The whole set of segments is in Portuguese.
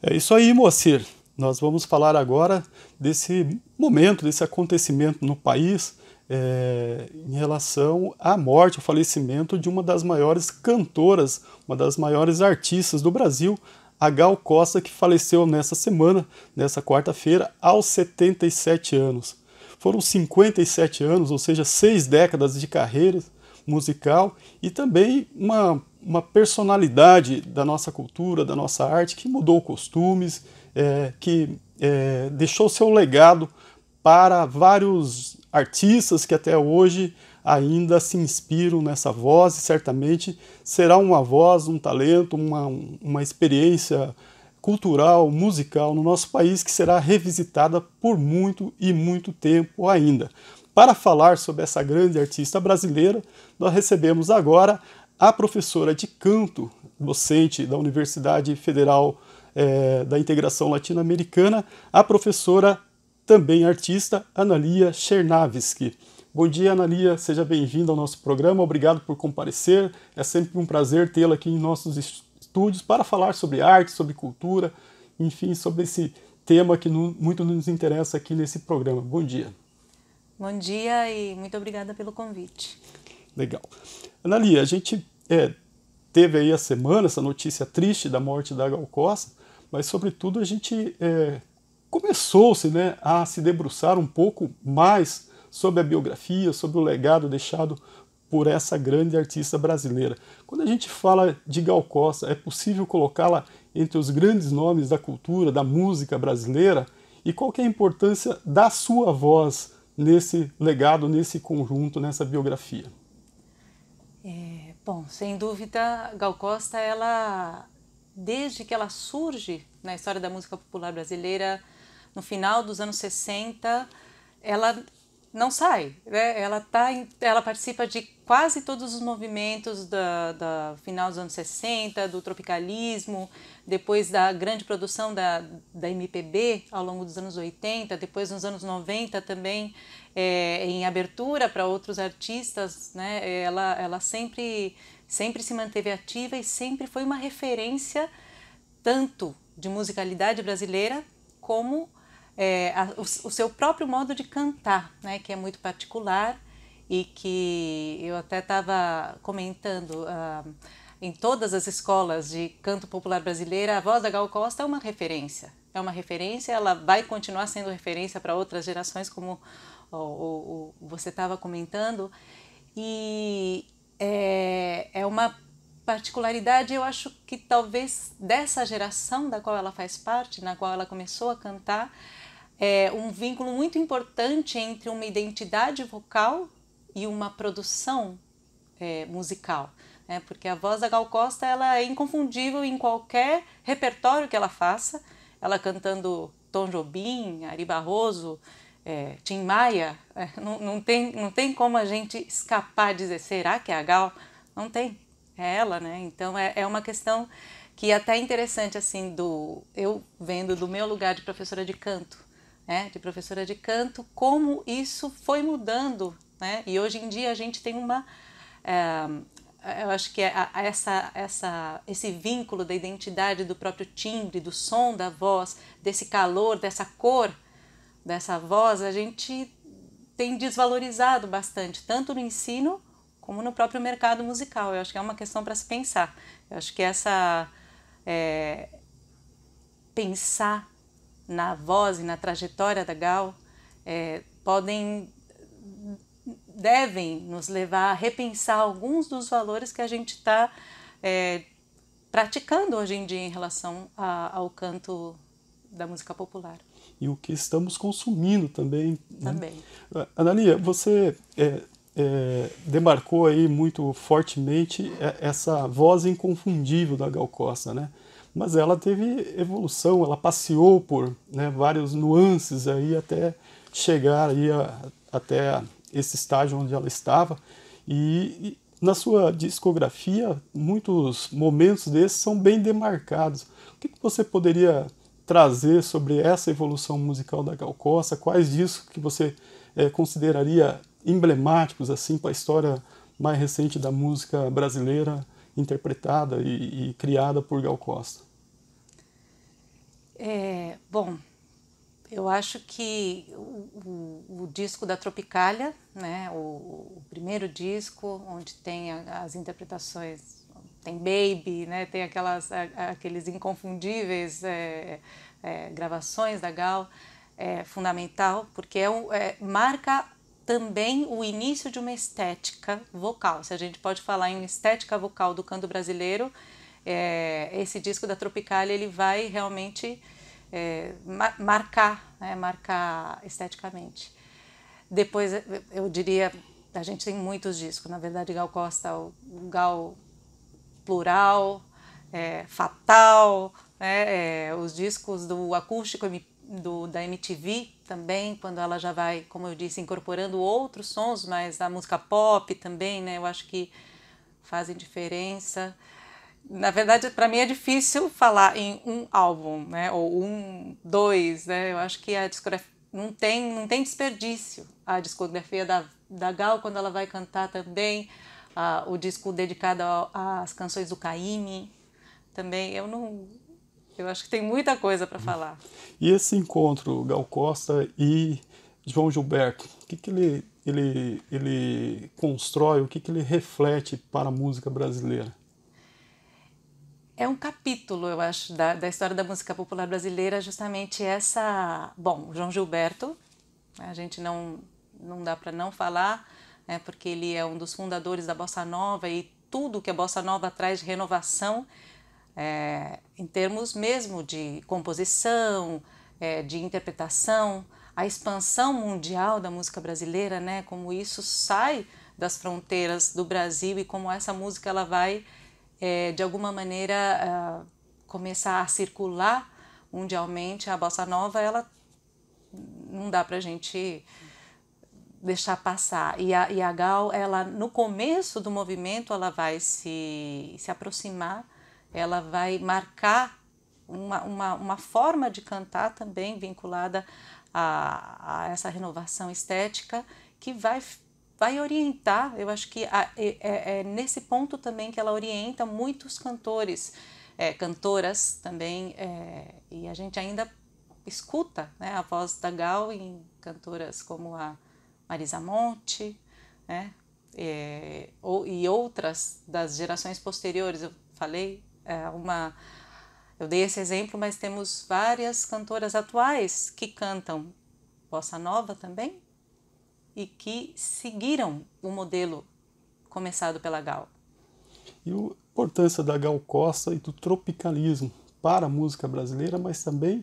É isso aí, Moacir. Nós vamos falar agora desse momento, desse acontecimento no país em relação à morte, o falecimento de uma das maiores cantoras, uma das maiores artistas do Brasil, a Gal Costa, que faleceu nessa semana, nessa quarta-feira, aos 77 anos. Foram 57 anos, ou seja, 6 décadas de carreira musical e também uma personalidade da nossa cultura, da nossa arte, que mudou costumes, que deixou seu legado para vários artistas que até hoje ainda se inspiram nessa voz e certamente será uma voz, um talento, uma experiência cultural, musical no nosso país que será revisitada por muito e muito tempo ainda. Para falar sobre essa grande artista brasileira, nós recebemos agora a professora de canto, docente da Universidade Federal da Integração Latino-Americana, a professora também artista, Analia Chernavisky. Bom dia, Analia, seja bem-vinda ao nosso programa, obrigado por comparecer, é sempre um prazer tê-la aqui em nossos estúdios para falar sobre arte, sobre cultura, enfim, sobre esse tema que muito nos interessa aqui nesse programa. Bom dia. Bom dia e muito obrigada pelo convite. Legal. Analia, a gente teve aí a semana essa notícia triste da morte da Gal Costa, mas sobretudo a gente começou-se, né, a se debruçar um pouco mais sobre a biografia, sobre o legado deixado por essa grande artista brasileira. Quando a gente fala de Gal Costa, é possível colocá-la entre os grandes nomes da cultura, da música brasileira? E qual que é a importância da sua voz nesse legado, nesse conjunto, nessa biografia? Bom, sem dúvida, Gal Costa, desde que ela surge na história da música popular brasileira, no final dos anos 60, ela não sai, né? Ela participa de quase todos os movimentos da final dos anos 60, do tropicalismo, depois da grande produção da MPB ao longo dos anos 80, depois nos anos 90 também, em abertura para outros artistas, né? Ela sempre se manteve ativa e sempre foi uma referência tanto de musicalidade brasileira como o seu próprio modo de cantar, né, que é muito particular e que eu até estava comentando em todas as escolas de canto popular brasileira, a voz da Gal Costa é uma referência. É uma referência, ela vai continuar sendo referência para outras gerações, como você estava comentando, e é uma particularidade, eu acho que talvez dessa geração da qual ela faz parte, na qual ela começou a cantar, um vínculo muito importante entre uma identidade vocal e uma produção musical, né? Porque a voz da Gal Costa ela é inconfundível em qualquer repertório que ela faça, ela cantando Tom Jobim, Ari Barroso, Tim Maia, não tem como a gente escapar de dizer, será que é a Gal? Não tem, é ela, né? Então é uma questão que é até interessante, assim, eu vendo do meu lugar de professora de canto, né, de professora de canto, como isso foi mudando, né? E hoje em dia a gente tem eu acho que esse vínculo da identidade, do próprio timbre, do som da voz, desse calor, dessa cor dessa voz, a gente tem desvalorizado bastante, tanto no ensino como no próprio mercado musical. Eu acho que é uma questão para se pensar. Eu acho que pensar na voz e na trajetória da Gal devem nos levar a repensar alguns dos valores que a gente está praticando hoje em dia em relação ao canto da música popular. E o que estamos consumindo também, né? Também. Analia, você demarcou aí muito fortemente essa voz inconfundível da Gal Costa, né? Mas ela teve evolução, ela passeou por, né, vários nuances aí até chegar aí até esse estágio onde ela estava. E na sua discografia, muitos momentos desses são bem demarcados. O que você poderia trazer sobre essa evolução musical da Gal Costa? Quais disso que você consideraria emblemáticos assim para a história mais recente da música brasileira interpretada e criada por Gal Costa? Bom, eu acho que o disco da Tropicália, né, o primeiro disco, onde tem as interpretações, tem Baby, né, tem aqueles inconfundíveis gravações da Gal, é fundamental, porque marca também o início de uma estética vocal. Se a gente pode falar em estética vocal do canto brasileiro, esse disco da Tropicália ele vai realmente marcar esteticamente. Depois, eu diria, a gente tem muitos discos, na verdade, Gal Costa, o Gal Plural, Fatal, os discos do acústico da MTV também, quando ela já vai, como eu disse, incorporando outros sons, mas a música pop também, né, eu acho que fazem diferença. Na verdade, para mim é difícil falar em um álbum, né, ou dois, né, eu acho que a discografia não tem desperdício. A discografia da Gal, quando ela vai cantar também, o disco dedicado às canções do Caymmi, também, eu acho que tem muita coisa para falar. E esse encontro, Gal Costa e João Gilberto, o que ele constrói, o que ele reflete para a música brasileira? É um capítulo, eu acho, da história da música popular brasileira, justamente essa... Bom, o João Gilberto, a gente não dá para não falar, né, porque ele é um dos fundadores da Bossa Nova e tudo que a Bossa Nova traz de renovação, em termos mesmo de composição, de interpretação, a expansão mundial da música brasileira, né, como isso sai das fronteiras do Brasil e como essa música ela vai, de alguma maneira, começar a circular mundialmente. A Bossa Nova, ela não dá pra gente deixar passar. E a Gal, ela, no começo do movimento, ela vai se aproximar, ela vai marcar uma forma de cantar também vinculada a essa renovação estética que vai orientar. Eu acho que é nesse ponto também que ela orienta muitos cantores, cantoras também, e a gente ainda escuta, né, a voz da Gal em cantoras como a Marisa Monte, né, e outras das gerações posteriores. Eu falei eu dei esse exemplo, mas temos várias cantoras atuais que cantam bossa nova também e que seguiram o modelo começado pela Gal. E a importância da Gal Costa e do tropicalismo para a música brasileira, mas também,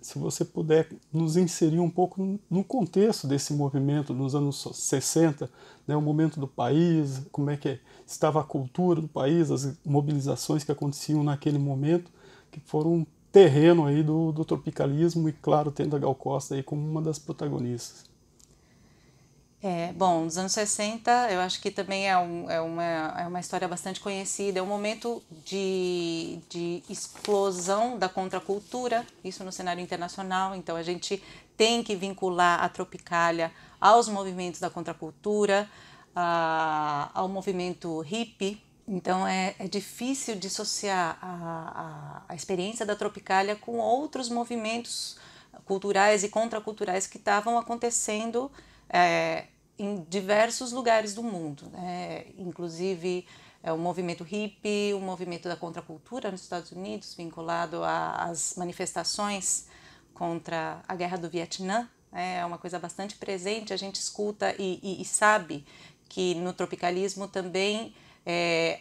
se você puder nos inserir um pouco no contexto desse movimento nos anos 60, né, o momento do país, como é que estava a cultura do país, as mobilizações que aconteciam naquele momento, que foram um terreno aí do tropicalismo e, claro, tendo a Gal Costa aí como uma das protagonistas. Bom, nos anos 60, eu acho que também é uma história bastante conhecida, é um momento de explosão da contracultura, isso no cenário internacional, então a gente tem que vincular a Tropicália aos movimentos da contracultura, ao movimento hippie. Então é difícil dissociar a experiência da Tropicália com outros movimentos culturais e contraculturais que estavam acontecendo em diversos lugares do mundo, né? Inclusive o movimento hippie, o movimento da contracultura nos Estados Unidos, vinculado às manifestações contra a guerra do Vietnã, é uma coisa bastante presente. A gente escuta e sabe que no tropicalismo também é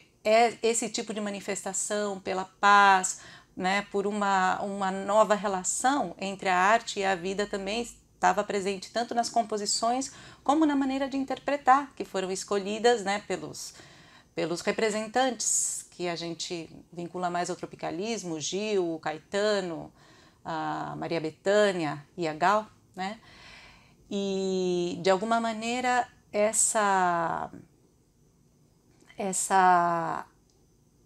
esse tipo de manifestação pela paz, né, por uma nova relação entre a arte e a vida também estava presente tanto nas composições como na maneira de interpretar, que foram escolhidas, né, pelos representantes que a gente vincula mais ao tropicalismo, o Gil, o Caetano, a Maria Bethânia e a Gal, né? E de alguma maneira essa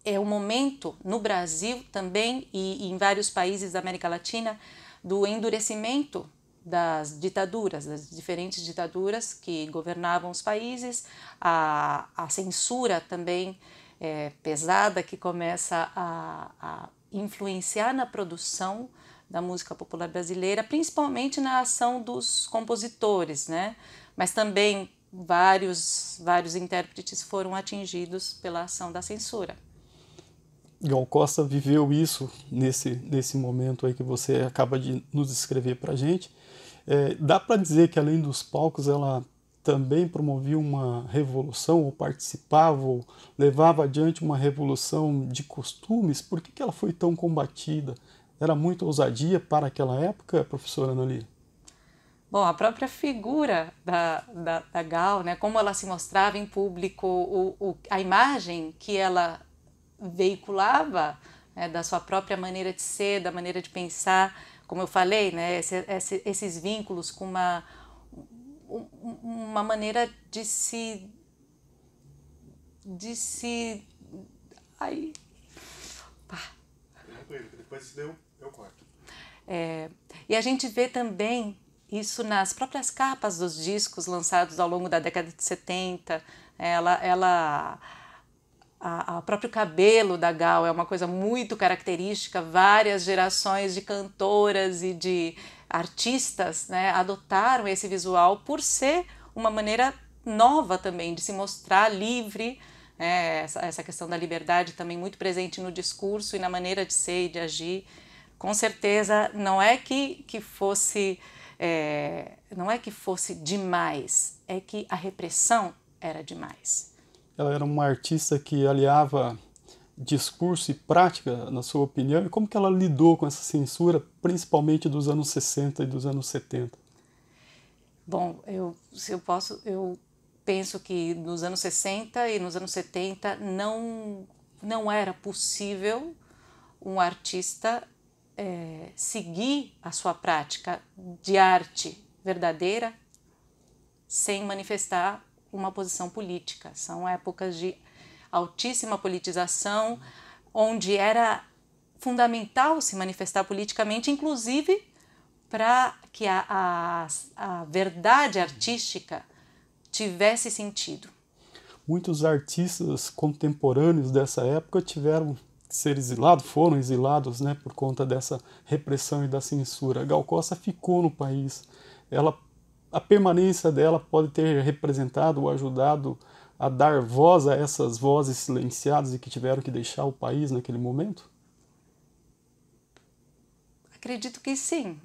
é o momento no Brasil também e em vários países da América Latina do endurecimento das ditaduras, das diferentes ditaduras que governavam os países, a censura também pesada que começa a influenciar na produção da música popular brasileira, principalmente na ação dos compositores, né? Mas também vários intérpretes foram atingidos pela ação da censura. Gal Costa viveu isso nesse momento aí que você acaba de nos descrever para a gente. Dá para dizer que além dos palcos ela também promovia uma revolução, ou participava, ou levava adiante uma revolução de costumes? Por que ela foi tão combatida? Era muita ousadia para aquela época, professora Ana Lia? Bom, a própria figura da Gal, né, como ela se mostrava em público, a imagem que ela veiculava, né, da sua própria maneira de ser, da maneira de pensar, como eu falei, né, esses vínculos com uma maneira de se ai, pá. Depois eu corto. E a gente vê também isso nas próprias capas dos discos lançados ao longo da década de 70. O próprio cabelo da Gal é uma coisa muito característica. Várias gerações de cantoras e de artistas, né, adotaram esse visual por ser uma maneira nova também de se mostrar livre. Essa questão da liberdade também muito presente no discurso e na maneira de ser e de agir. Com certeza não é que fosse demais, é que a repressão era demais. Ela era uma artista que aliava discurso e prática, na sua opinião, e como que ela lidou com essa censura, principalmente dos anos 60 e dos anos 70? Bom, eu penso que nos anos 60 e nos anos 70 não era possível um artista seguir a sua prática de arte verdadeira sem manifestar uma posição política. São épocas de altíssima politização, onde era fundamental se manifestar politicamente, inclusive para que a verdade artística tivesse sentido. Muitos artistas contemporâneos dessa época tiveram que ser exilados, foram exilados, né, por conta dessa repressão e da censura. Gal Costa ficou no país. A permanência dela pode ter representado ou ajudado a dar voz a essas vozes silenciadas e que tiveram que deixar o país naquele momento? Acredito que sim.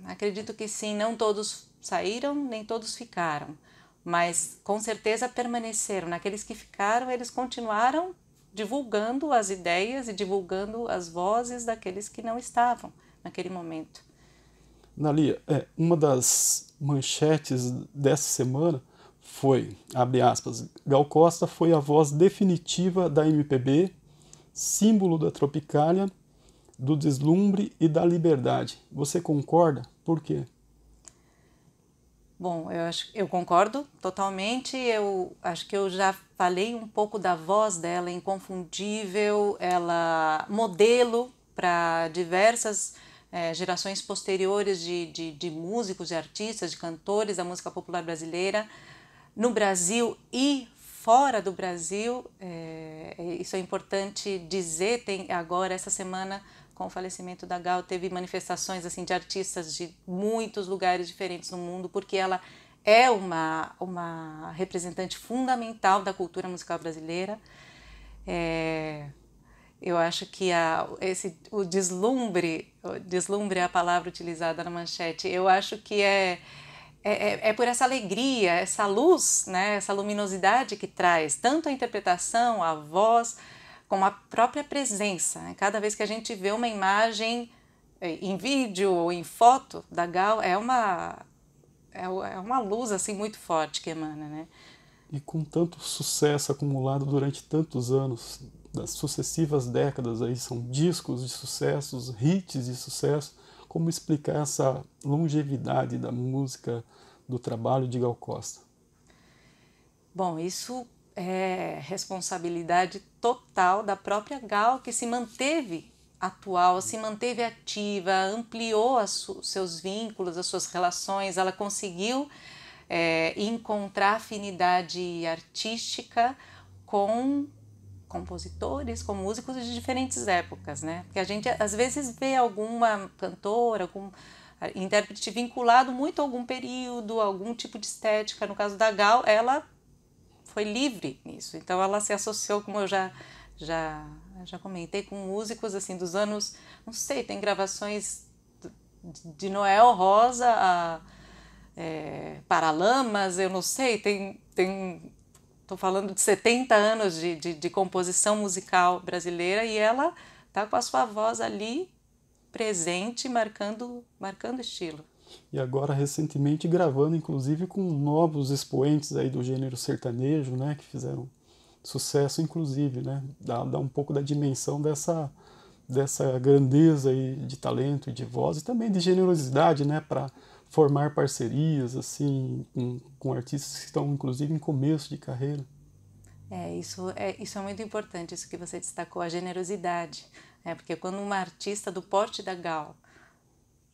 Não todos saíram, nem todos ficaram, mas com certeza permaneceram. Naqueles que ficaram, eles continuaram divulgando as ideias e divulgando as vozes daqueles que não estavam naquele momento. Ana Lia, uma das manchetes dessa semana foi, abre aspas, Gal Costa foi a voz definitiva da MPB, símbolo da Tropicália, do deslumbre e da liberdade. Você concorda? Por quê? Bom, eu concordo totalmente. Eu acho que eu já falei um pouco da voz dela, inconfundível, ela modelo para diversas gerações posteriores de músicos, de artistas, de cantores da música popular brasileira, no Brasil e fora do Brasil. Isso é importante dizer. Tem agora, essa semana, com o falecimento da Gal, teve manifestações assim, de artistas de muitos lugares diferentes no mundo, porque ela é uma representante fundamental da cultura musical brasileira. Eu acho que o deslumbre é a palavra utilizada na manchete. Eu acho que é por essa alegria, essa luz, né, essa luminosidade que traz tanto a interpretação, a voz, como a própria presença. Né? Cada vez que a gente vê uma imagem em vídeo ou em foto da Gal, é uma luz assim, muito forte que emana. Né? E com tanto sucesso acumulado durante tantos anos, das sucessivas décadas, aí são discos de sucessos, hits de sucesso, como explicar essa longevidade da música, do trabalho de Gal Costa? Bom, isso é responsabilidade total da própria Gal, que se manteve atual, se manteve ativa, ampliou os seus vínculos, as suas relações. Ela conseguiu encontrar afinidade artística com compositores, com músicos de diferentes épocas, né? Porque a gente às vezes vê alguma cantora, algum intérprete vinculado muito a algum período, algum tipo de estética. No caso da Gal, ela foi livre nisso, então ela se associou, como eu já comentei, com músicos assim dos anos, não sei, tem gravações de Noel Rosa a Paralamas, eu não sei, estou falando de 70 anos de composição musical brasileira, e ela está com a sua voz ali presente, marcando estilo. E agora, recentemente, gravando, inclusive, com novos expoentes aí do gênero sertanejo, né, que fizeram sucesso, inclusive, né, dá um pouco da dimensão dessa grandeza aí de talento e de voz, e também de generosidade, né, para formar parcerias, assim, com artistas que estão, inclusive, em começo de carreira. Isso é muito importante, isso que você destacou, a generosidade, né, porque quando uma artista do porte da Gal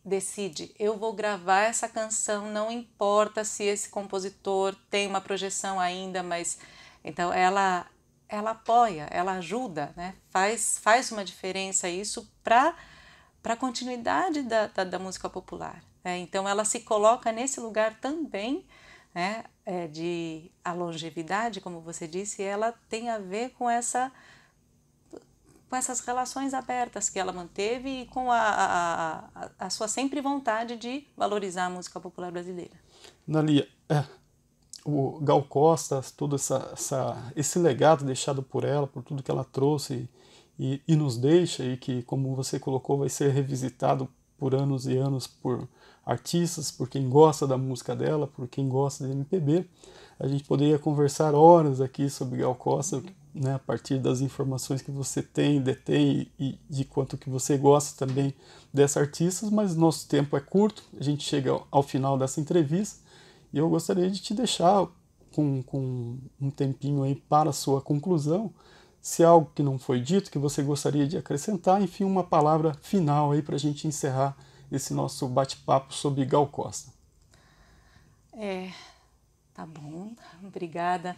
decide, eu vou gravar essa canção, não importa se esse compositor tem uma projeção ainda, mas então ela apoia, ela ajuda, né? Faz uma diferença isso para a continuidade da música popular, né? Então ela se coloca nesse lugar também, né? De a longevidade, como você disse, ela tem a ver com essas relações abertas que ela manteve e com a sua sempre vontade de valorizar a música popular brasileira. Analia, o Gal Costa, todo esse legado deixado por ela, por tudo que ela trouxe e nos deixa, e que, como você colocou, vai ser revisitado por anos e anos por artistas, por quem gosta da música dela, por quem gosta de MPB. A gente poderia conversar horas aqui sobre Gal Costa, né, a partir das informações que você detém e de quanto que você gosta também dessa artista, mas nosso tempo é curto, a gente chega ao final dessa entrevista e eu gostaria de te deixar com um tempinho aí para a sua conclusão, se há algo que não foi dito, que você gostaria de acrescentar, enfim, uma palavra final aí para a gente encerrar esse nosso bate-papo sobre Gal Costa. Tá bom, obrigada.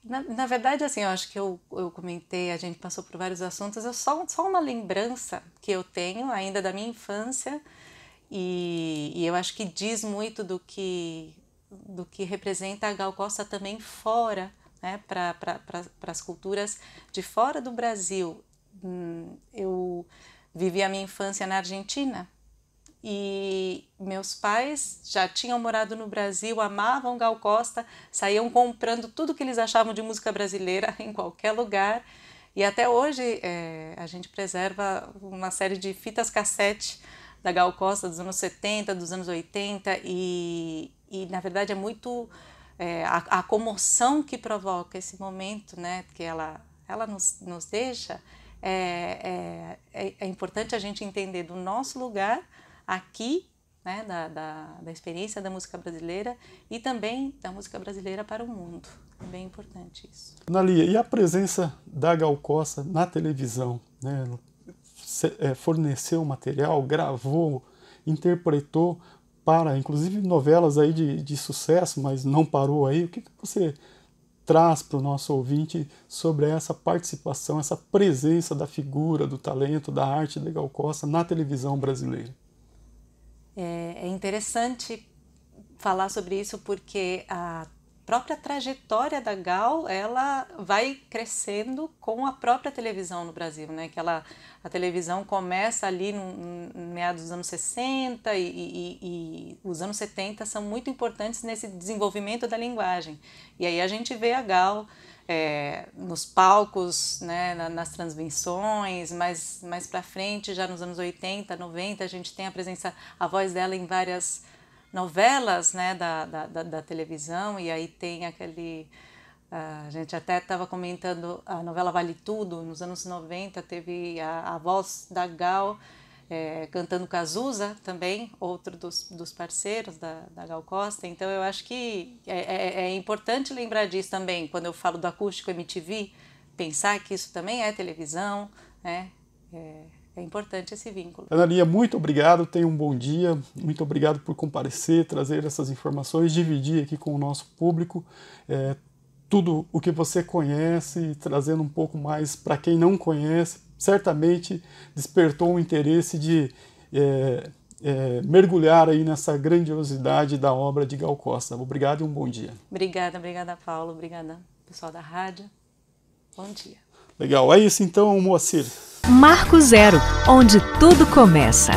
Na verdade, assim, eu acho que eu comentei, a gente passou por vários assuntos, só uma lembrança que eu tenho ainda da minha infância, e eu acho que diz muito do que representa a Gal Costa também fora, né, para as culturas de fora do Brasil. Eu vivi a minha infância na Argentina, e meus pais já tinham morado no Brasil, amavam Gal Costa, saíam comprando tudo que eles achavam de música brasileira em qualquer lugar, e até hoje a gente preserva uma série de fitas cassete da Gal Costa dos anos 70, dos anos 80, e na verdade é muito a comoção que provoca esse momento, né, que ela nos deixa. É importante a gente entender do nosso lugar aqui, né, da experiência da música brasileira e também da música brasileira para o mundo. É bem importante isso. Analia, e a presença da Gal Costa na televisão, né? Forneceu material, gravou, interpretou para, inclusive, novelas aí de sucesso, mas não parou aí. O que você traz para o nosso ouvinte sobre essa participação, essa presença da figura, do talento, da arte da Gal Costa na televisão brasileira? É interessante falar sobre isso porque a própria trajetória da Gal, ela vai crescendo com a própria televisão no Brasil, né? Que a televisão começa ali no meados dos anos 60 e os anos 70 são muito importantes nesse desenvolvimento da linguagem. E aí a gente vê a Gal nos palcos, né, nas transmissões, mais para frente, já nos anos 80, 90, a gente tem a voz dela em várias novelas, né, da televisão, e aí tem a gente até estava comentando a novela Vale Tudo, nos anos 90 teve a voz da Gal cantando Cazuza também, outro dos parceiros da Gal Costa. Então eu acho que é importante lembrar disso também, quando eu falo do acústico MTV, pensar que isso também é televisão, né? É importante esse vínculo. Analia, muito obrigado, tenha um bom dia, muito obrigado por comparecer, trazer essas informações, dividir aqui com o nosso público. tudo o que você conhece e trazendo um pouco mais para quem não conhece, certamente despertou o interesse de mergulhar aí nessa grandiosidade da obra de Gal Costa. Obrigado e um bom dia. Obrigada, Paulo. Obrigada, pessoal da rádio. Bom dia. Legal, é isso então, Moacir. Marco Zero, onde tudo começa.